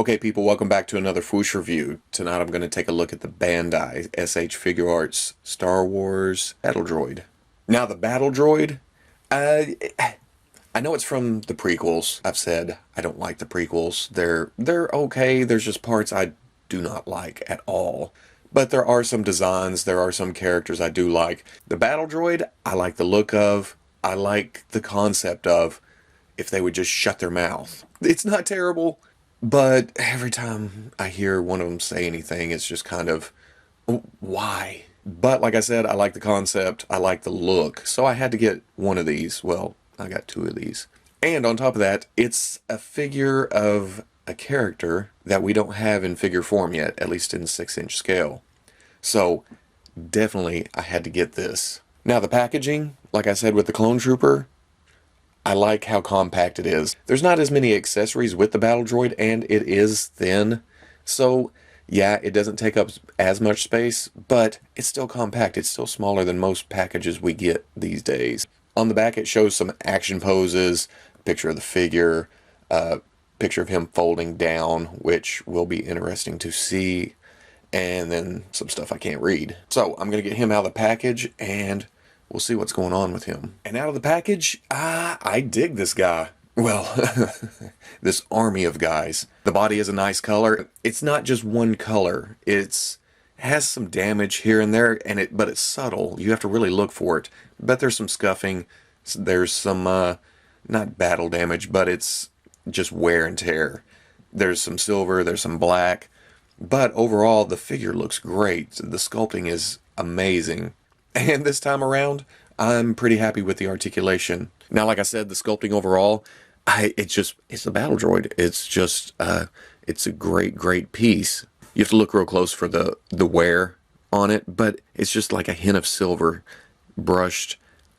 Okay, people, welcome back to another Fwoosh review. Tonight I'm going to take a look at the Bandai S.H.Figuarts Star Wars Battle Droid. Now, the Battle Droid, I know it's from the prequels. I've said I don't like the prequels. They're okay. There's just parts I do not like at all. But there are some designs, there are some characters I do like. The Battle Droid, I like the look of. I like the concept of if they would just shut their mouth. It's not terrible. But every time I hear one of them say anything, it's just kind of, why? But like I said, I like the concept, I like the look, so I had to get one of these. Well, I got two of these. And on top of that, it's a figure of a character that we don't have in figure form yet, at least in 6-inch scale. So definitely I had to get this. Now the packaging, like I said with the Clone Trooper, I like how compact it is. There's not as many accessories with the Battle Droid, and it is thin. So, yeah, it doesn't take up as much space, but it's still compact. It's still smaller than most packages we get these days. On the back, it shows some action poses, a picture of the figure, a picture of him folding down, which will be interesting to see, and then some stuff I can't read. So, I'm going to get him out of the package, and we'll see what's going on with him. And out of the package, I dig this guy. Well, this army of guys. The body is a nice color. It's not just one color. It has some damage here and there, but it's subtle. You have to really look for it. But there's some scuffing. There's some, not battle damage, but it's just wear and tear. There's some silver, there's some black. But overall, the figure looks great. The sculpting is amazing. And this time around, I'm pretty happy with the articulation. Now, like I said, the sculpting overall, it's a Battle Droid. It's just, it's a great piece. You have to look real close for the wear on it, but it's just like a hint of silver brushed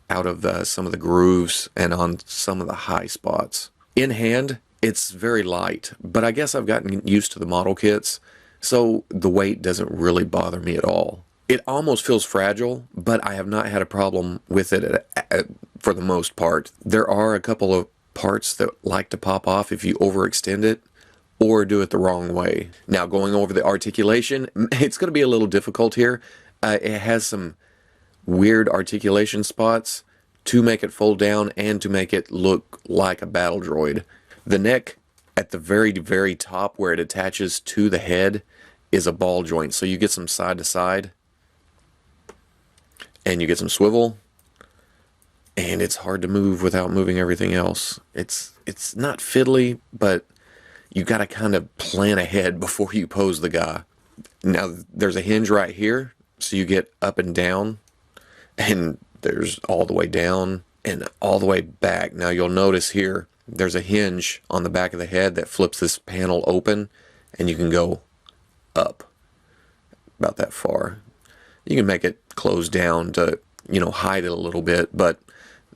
out of some of the grooves and on some of the high spots. In hand, it's very light, but I guess I've gotten used to the model kits, so the weight doesn't really bother me at all. It almost feels fragile, but I have not had a problem with it for the most part. There are a couple of parts that like to pop off if you overextend it or do it the wrong way. Now, going over the articulation, it's going to be a little difficult here. It has some weird articulation spots to make it fold down and to make it look like a Battle Droid. The neck at the very top where it attaches to the head is a ball joint, so you get some side to side. And you get some swivel, and it's hard to move without moving everything else. It's not fiddly, but you got to kind of plan ahead before you pose the guy. Now, there's a hinge right here, so you get up and down, and there's all the way down and all the way back. Now, you'll notice here, there's a hinge on the back of the head that flips this panel open, and you can go up about that far. You can make it close down to, hide it a little bit, but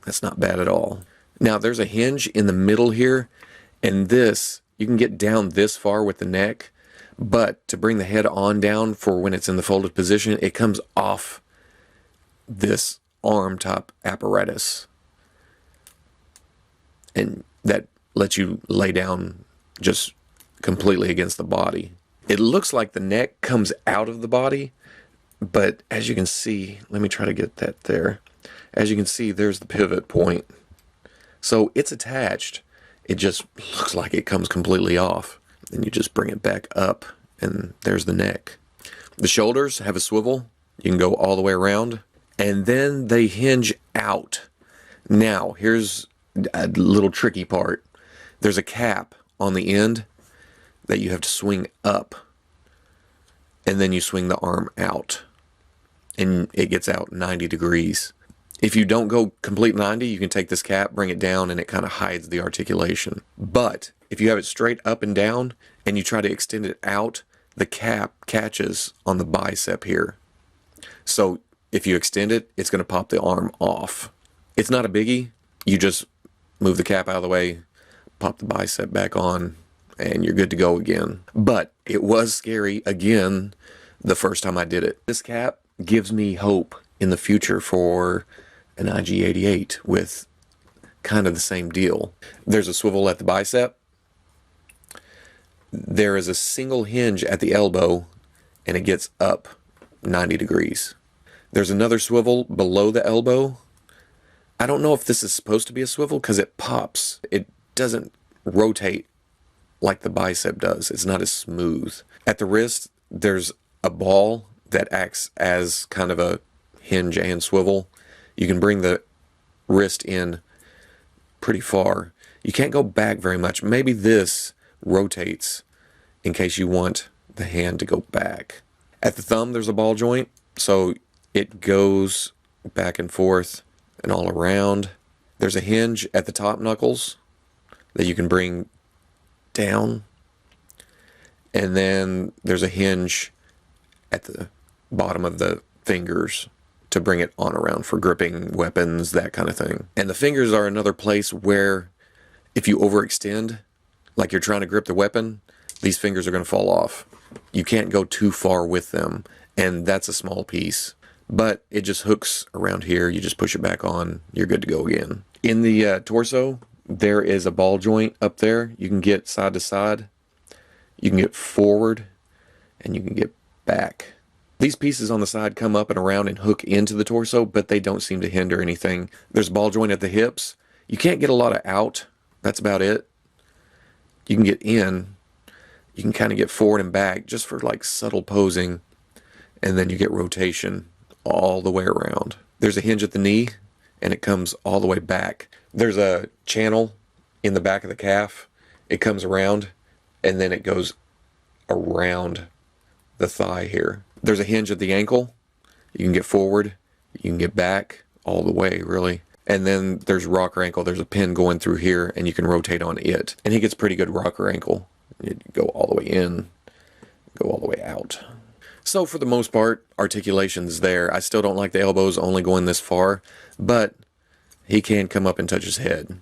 that's not bad at all. Now, there's a hinge in the middle here, and this, you can get down this far with the neck, but to bring the head on down for when it's in the folded position, it comes off this arm top apparatus. And that lets you lay down just completely against the body. It looks like the neck comes out of the body, but as you can see, let me try to get that there. As you can see, there's the pivot point. So it's attached. It just looks like it comes completely off. Then you just bring it back up, and there's the neck. The shoulders have a swivel. You can go all the way around. And then they hinge out. Now, here's a little tricky part. There's a cap on the end that you have to swing up. And then you swing the arm out. And it gets out 90 degrees. If you don't go complete 90, you can take this cap, bring it down, and it kind of hides the articulation. But if you have it straight up and down, and you try to extend it out, the cap catches on the bicep here. So if you extend it, it's going to pop the arm off. It's not a biggie. You just move the cap out of the way, pop the bicep back on, and you're good to go again. But it was scary, again, the first time I did it. This cap gives me hope in the future for an IG-88 with kind of the same deal. There's a swivel at the bicep, there is a single hinge at the elbow, and it gets up 90 degrees. There's another swivel below the elbow. I don't know if this is supposed to be a swivel because it pops. It doesn't rotate like the bicep does. It's not as smooth. At the wrist, there's a ball that acts as kind of a hinge and swivel. You can bring the wrist in pretty far. You can't go back very much. Maybe this rotates in case you want the hand to go back. At the thumb, there's a ball joint, so it goes back and forth and all around. There's a hinge at the top knuckles that you can bring down, and then there's a hinge at the bottom of the fingers to bring it on around for gripping weapons, that kind of thing. And the fingers are another place where if you overextend, like you're trying to grip the weapon, these fingers are going to fall off. You can't go too far with them, and that's a small piece. But it just hooks around here. You just push it back on. You're good to go again. In the torso, there is a ball joint up there. You can get side to side. You can get forward, and you can get back. These pieces on the side come up and around and hook into the torso, but they don't seem to hinder anything. There's a ball joint at the hips. You can't get a lot of out. That's about it. You can get in. You can kind of get forward and back just for like subtle posing, and then you get rotation all the way around. There's a hinge at the knee, and it comes all the way back. There's a channel in the back of the calf. It comes around, and then it goes around the thigh here. There's a hinge at the ankle. You can get forward, you can get back, all the way, really. And then there's rocker ankle. There's a pin going through here, and you can rotate on it. And he gets pretty good rocker ankle. You go all the way in, go all the way out. So for the most part, articulation's there. I still don't like the elbows only going this far, but he can come up and touch his head.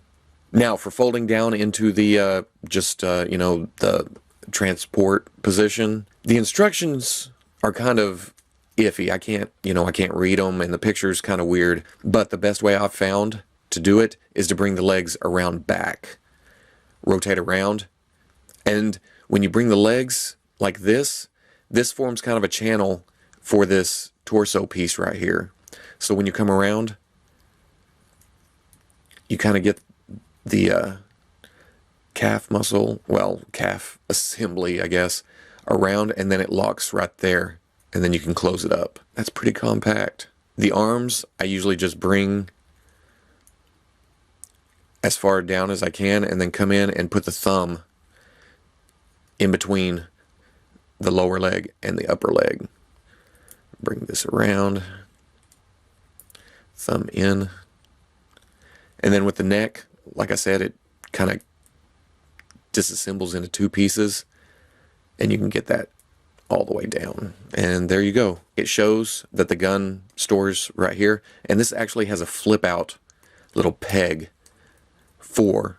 Now for folding down into the the transport position, the instructions are kind of iffy. I can't read them, and the picture's kind of weird. But the best way I've found to do it is to bring the legs around back, rotate around, and when you bring the legs like this forms kind of a channel for this torso piece right here. So when you come around, you kind of get the calf muscle, calf assembly, I guess, around, and then it locks right there, and then you can close it up. That's pretty compact. The arms, I usually just bring as far down as I can, and then come in and put the thumb in between the lower leg and the upper leg. Bring this around, thumb in, and then with the neck, like I said, it kind of disassembles into two pieces, and you can get that all the way down. And there you go. It shows that the gun stores right here, and this actually has a flip out little peg for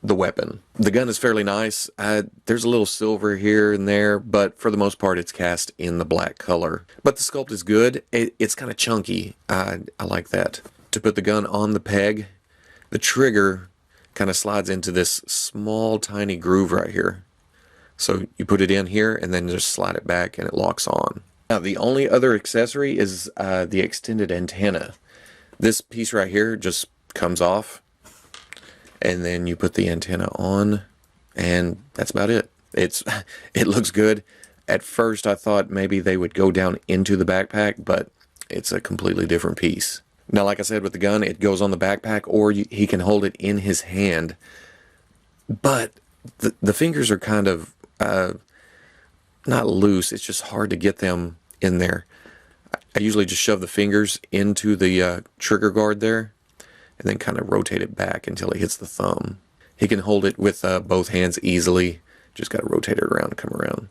the weapon. The gun is fairly nice. There's a little silver here and there, but for the most part it's cast in the black color. But the sculpt is good. It's kind of chunky. I like that. To put the gun on the peg, the trigger kind of slides into this small tiny groove right here. So you put it in here and then just slide it back and it locks on. Now the only other accessory is the extended antenna. This piece right here just comes off, and then you put the antenna on, and that's about it. It looks good. At first I thought maybe they would go down into the backpack, but it's a completely different piece. Now, like I said, with the gun, it goes on the backpack, or he can hold it in his hand. But the fingers are kind of not loose. It's just hard to get them in there. I usually just shove the fingers into the trigger guard there, and then kind of rotate it back until it hits the thumb. He can hold it with both hands easily. Just got to rotate it around and come around.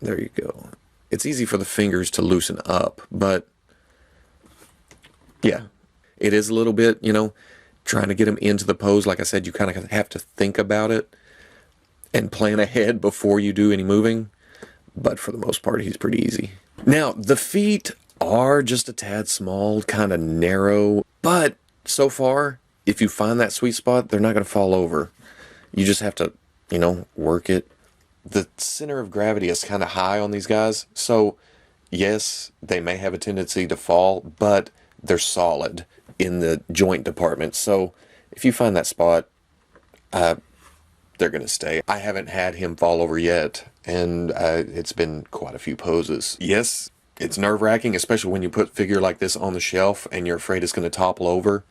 There you go. It's easy for the fingers to loosen up, but yeah, it is a little bit, trying to get him into the pose. Like I said, you kind of have to think about it and plan ahead before you do any moving. But for the most part, he's pretty easy. Now, the feet are just a tad small, kind of narrow, but so far, if you find that sweet spot, they're not going to fall over. You just have to work it. The center of gravity is kind of high on these guys, so yes, they may have a tendency to fall, but they're solid in the joint department. So if you find that spot, they're going to stay. I haven't had him fall over yet, and it's been quite a few poses. Yes, it's nerve-wracking, especially when you put a figure like this on the shelf and you're afraid it's going to topple over,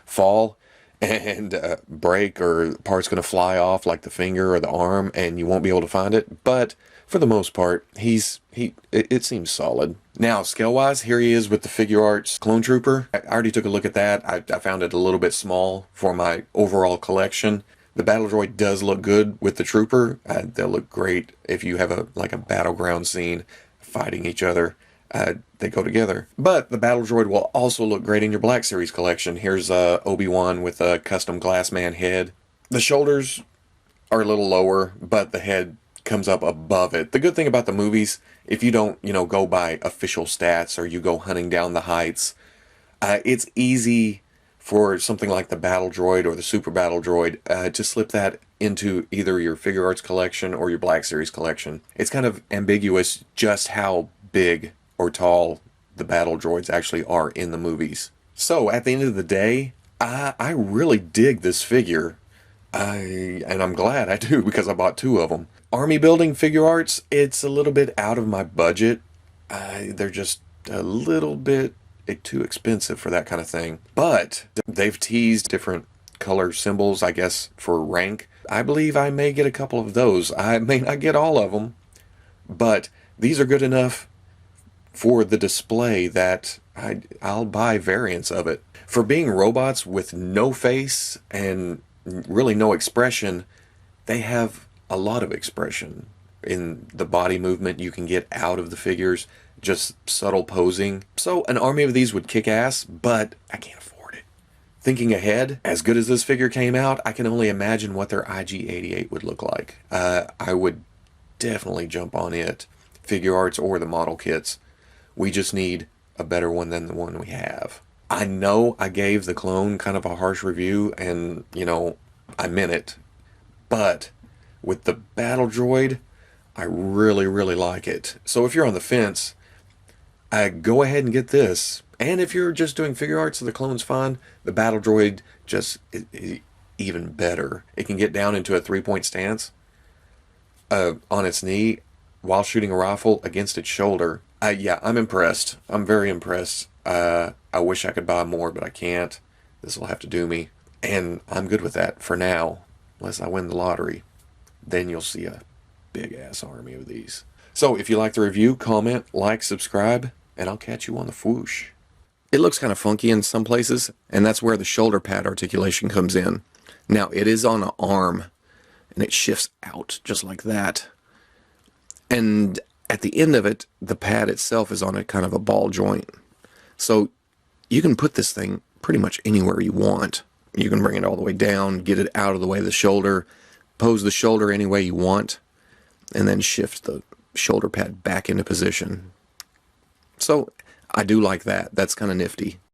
fall, and break, or part's going to fly off like the finger or the arm, and you won't be able to find it. But for the most part, it seems solid. Now, scale-wise, here he is with the Figuarts Clone Trooper. I already took a look at that. I found it a little bit small for my overall collection. The Battle Droid does look good with the Trooper. They'll look great if you have a battleground scene fighting each other. They go together. But the Battle Droid will also look great in your Black Series collection. Here's Obi-Wan with a custom Glassman head. The shoulders are a little lower, but the head comes up above it. The good thing about the movies, if you don't, go by official stats or you go hunting down the heights, it's easy for something like the Battle Droid or the Super Battle Droid to slip that into either your Figuarts collection or your Black Series collection. It's kind of ambiguous just how big or tall the Battle Droids actually are in the movies. So at the end of the day, I really dig this figure. And I'm glad I do, because I bought 2 of them. Army building Figuarts, it's a little bit out of my budget. They're just a little bit too expensive for that kind of thing. But they've teased different color symbols, I guess, for rank. I believe I may get a couple of those. I may not get all of them, but these are good enough for the display that I'll buy variants of it. For being robots with no face and really no expression, they have a lot of expression in the body movement you can get out of the figures, just subtle posing. So an army of these would kick ass, but I can't afford it. Thinking ahead, as good as this figure came out, I can only imagine what their IG-88 would look like. I would definitely jump on it, Figuarts or the model kits. We just need a better one than the one we have. I know I gave the clone kind of a harsh review, and, I meant it. But with the Battle Droid, I really, really like it. So if you're on the fence, go ahead and get this. And if you're just doing Figuarts, the clone's fine. The Battle Droid just is even better. It can get down into a 3-point stance on its knee while shooting a rifle against its shoulder. Yeah, I'm impressed. I'm very impressed. I wish I could buy more, but I can't. This will have to do me. And I'm good with that for now, unless I win the lottery. Then you'll see a big-ass army of these. So if you like the review, comment, like, subscribe, and I'll catch you on the Fwoosh. It looks kind of funky in some places, and that's where the shoulder pad articulation comes in. Now, it is on an arm, and it shifts out just like that. And at the end of it, the pad itself is on a kind of a ball joint. So you can put this thing pretty much anywhere you want. You can bring it all the way down, get it out of the way of the shoulder, pose the shoulder any way you want, and then shift the shoulder pad back into position. So I do like that. That's kind of nifty.